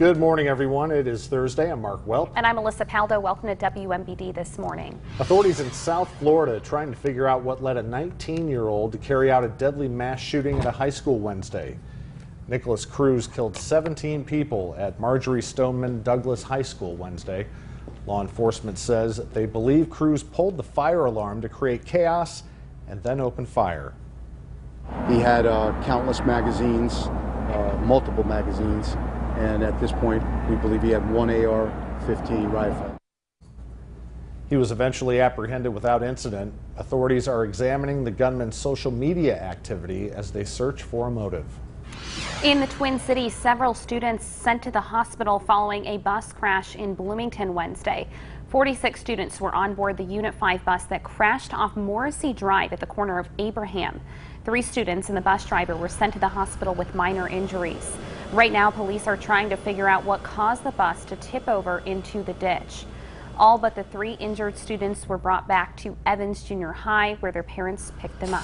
Good morning, everyone. It is Thursday. I'm Mark Welp. And I'm Alyssa Paldo. Welcome to WMBD This Morning. Authorities in South Florida trying to figure out what led a 19-year-old to carry out a deadly mass shooting at a high school Wednesday. Nicholas Cruz killed 17 people at Marjorie Stoneman Douglas High School Wednesday. Law enforcement says they believe Cruz pulled the fire alarm to create chaos and then opened fire. He had countless magazines, multiple magazines, and at this point we believe he had one AR-15 rifle. He was eventually apprehended without incident. Authorities are examining the gunman's social media activity as they search for a motive. In the Twin Cities, several students sent to the hospital following a bus crash in Bloomington Wednesday. 46 students were on board the Unit 5 bus that crashed off Morrissey Drive at the corner of Abraham. 3 students and the bus driver were sent to the hospital with minor injuries. Right now, police are trying to figure out what caused the bus to tip over into the ditch. All but the 3 injured students were brought back to Evans Junior High, where their parents picked them up.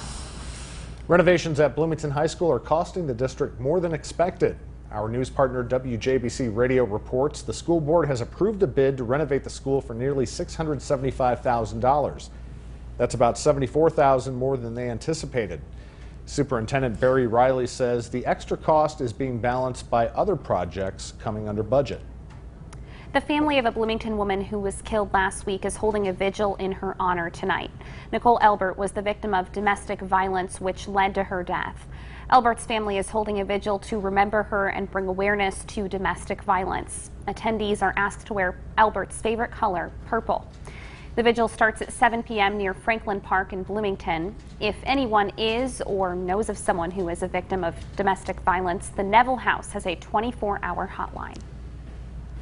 Renovations at Bloomington High School are costing the district more than expected. Our news partner WJBC Radio reports the school board has approved a bid to renovate the school for nearly $675,000. That's about $74,000 more than they anticipated. Superintendent Barry Riley says the extra cost is being balanced by other projects coming under budget. The family of a Bloomington woman who was killed last week is holding a vigil in her honor tonight. Nicole Elbert was the victim of domestic violence, which led to her death. Elbert's family is holding a vigil to remember her and bring awareness to domestic violence. Attendees are asked to wear Elbert's favorite color, purple. The vigil starts at 7 p.m. near Franklin Park in Bloomington. If anyone is or knows of someone who is a victim of domestic violence, the Neville House has a 24-hour hotline.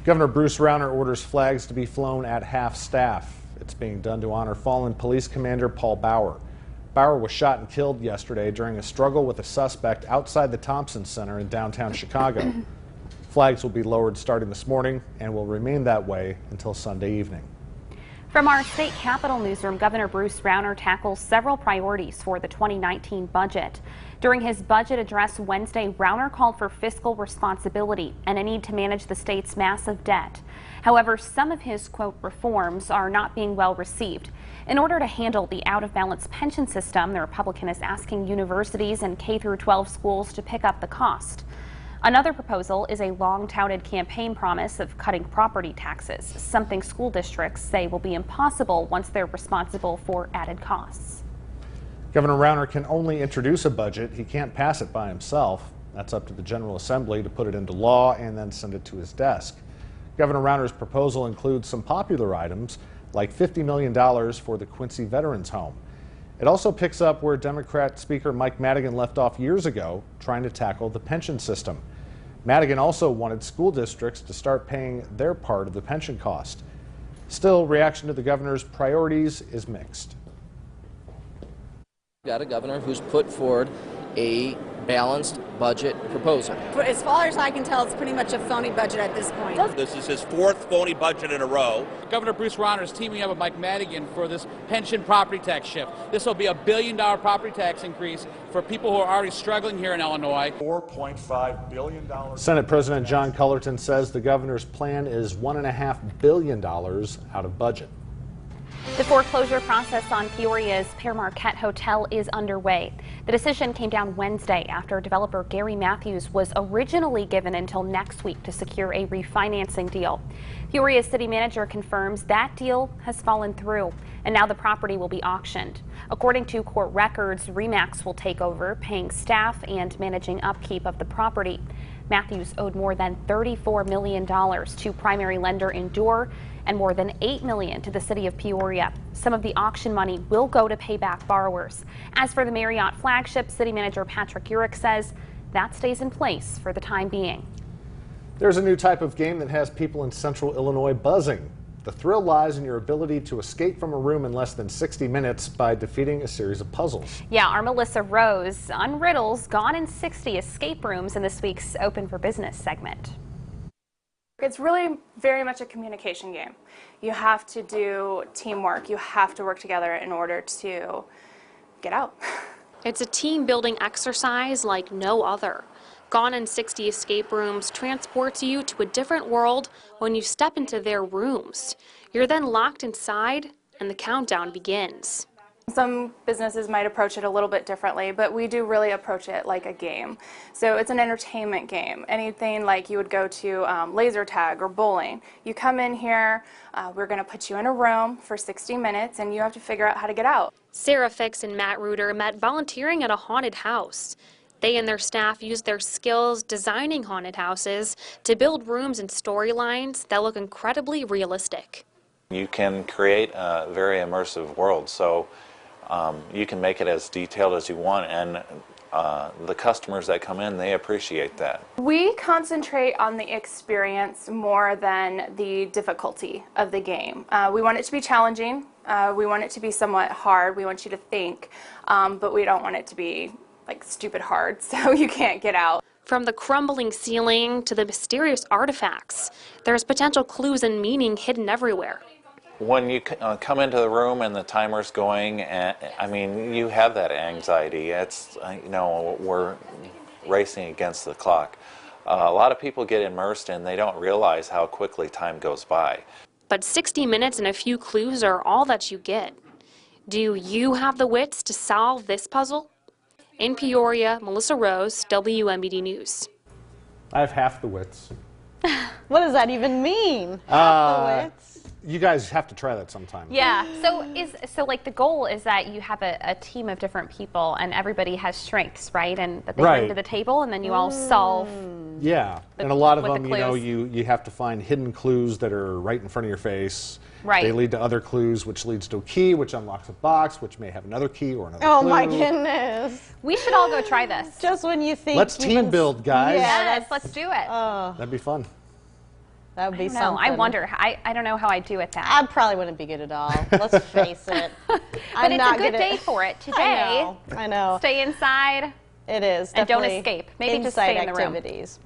Governor Bruce Rauner orders flags to be flown at half-staff. It's being done to honor fallen police commander Paul Bauer. Bauer was shot and killed yesterday during a struggle with a suspect outside the Thompson Center in downtown Chicago. Flags will be lowered starting this morning and will remain that way until Sunday evening. From our state capitol newsroom, Governor Bruce Rauner tackles several priorities for the 2019 budget. During his budget address Wednesday, Rauner called for fiscal responsibility and a need to manage the state's massive debt. However, some of his, quote, reforms are not being well received. In order to handle the out-of-balance pension system, the Republican is asking universities and K-12 schools to pick up the cost. Another proposal is a long-touted campaign promise of cutting property taxes, something school districts say will be impossible once they're responsible for added costs. Governor Rauner can only introduce a budget. He can't pass it by himself. That's up to the General Assembly to put it into law and then send it to his desk. Governor Rauner's proposal includes some popular items like $50 million for the Quincy Veterans Home. It also picks up where Democrat Speaker Mike Madigan left off years ago, trying to tackle the pension system. Madigan also wanted school districts to start paying their part of the pension cost. Still, reaction to the governor's priorities is mixed. We've got a governor who's put forward a balanced budget proposal. As far as I can tell, it's pretty much a phony budget at this point. This is his 4th phony budget in a row. Governor Bruce Rauner is teaming up with Mike Madigan for this pension property tax shift. This will be a $1 billion property tax increase for people who are already struggling here in Illinois. $4.5 billion. Senate President John Cullerton says the governor's plan is $1.5 billion out of budget. The foreclosure process on Peoria's PERE Marquette Hotel is underway. The decision came down Wednesday after developer Gary Matthews was originally given until next week to secure a refinancing deal. Peoria's city manager confirms that deal has fallen through, and now the property will be auctioned. According to court records, RE/MAX will take over, paying staff and managing upkeep of the property. Matthews owed more than $34 million to primary lender Endure and more than $8 million to the city of Peoria. Some of the auction money will go to pay back borrowers. As for the Marriott flagship, city manager Patrick Urick says that stays in place for the time being. There's a new type of game that has people in central Illinois buzzing. The thrill lies in your ability to escape from a room in less than 60 minutes by defeating a series of puzzles. Yeah, our Melissa Rose unriddles Gone in 60 escape rooms in this week's Open for Business segment. It's really very much a communication game. You have to do teamwork. You have to work together in order to get out. It's a team building exercise like no other. Gone in 60 escape rooms transports you to a different world when you step into their rooms. You're then locked inside, and the countdown begins. Some businesses might approach it a little bit differently, but we do really approach it like a game. So it's an entertainment game. Anything like you would go to laser tag or bowling. You come in here, we're going to put you in a room for 60 minutes, and you have to figure out how to get out. Sarah Fix and Matt Reuter met volunteering at a haunted house. They and their staff use their skills designing haunted houses to build rooms and storylines that look incredibly realistic. You can create a very immersive world, so you can make it as detailed as you want, and the customers that come in, they appreciate that. We concentrate on the experience more than the difficulty of the game. We want it to be challenging, we want it to be somewhat hard, we want you to think, but we don't want it to be like stupid hard so you can't get out. From the crumbling ceiling to the mysterious artifacts, there's potential clues and meaning hidden everywhere. When you come into the room and the timer's going, I mean, you have that anxiety. It's, you know, we're racing against the clock. A lot of people get immersed and they don't realize how quickly time goes by. But 60 minutes and a few clues are all that you get. Do you have the wits to solve this puzzle? In Peoria, Melissa Rose, WMBD News. I have half the wits. What does that even mean? Half the wits? You guys have to try that sometime. Yeah. So like the goal is that you have a team of different people and everybody has strengths, right? And that they bring to the table, and then you all solve. Yeah, and a lot of them, you know, you have to find hidden clues that are right in front of your face. Right. They lead to other clues, which leads to a key, which unlocks a box, which may have another key or another Oh clue. my goodness. We should all go try this. Just when you think Let's team build, guys. Yes, let's do it. That'd be fun. That would be something. something. I wonder. I don't know how I do at that. I probably wouldn't be good at all. Let's face it. But it's a good day for it today. I know. Stay inside. It is. And don't escape. Maybe just stay in the room. Activities.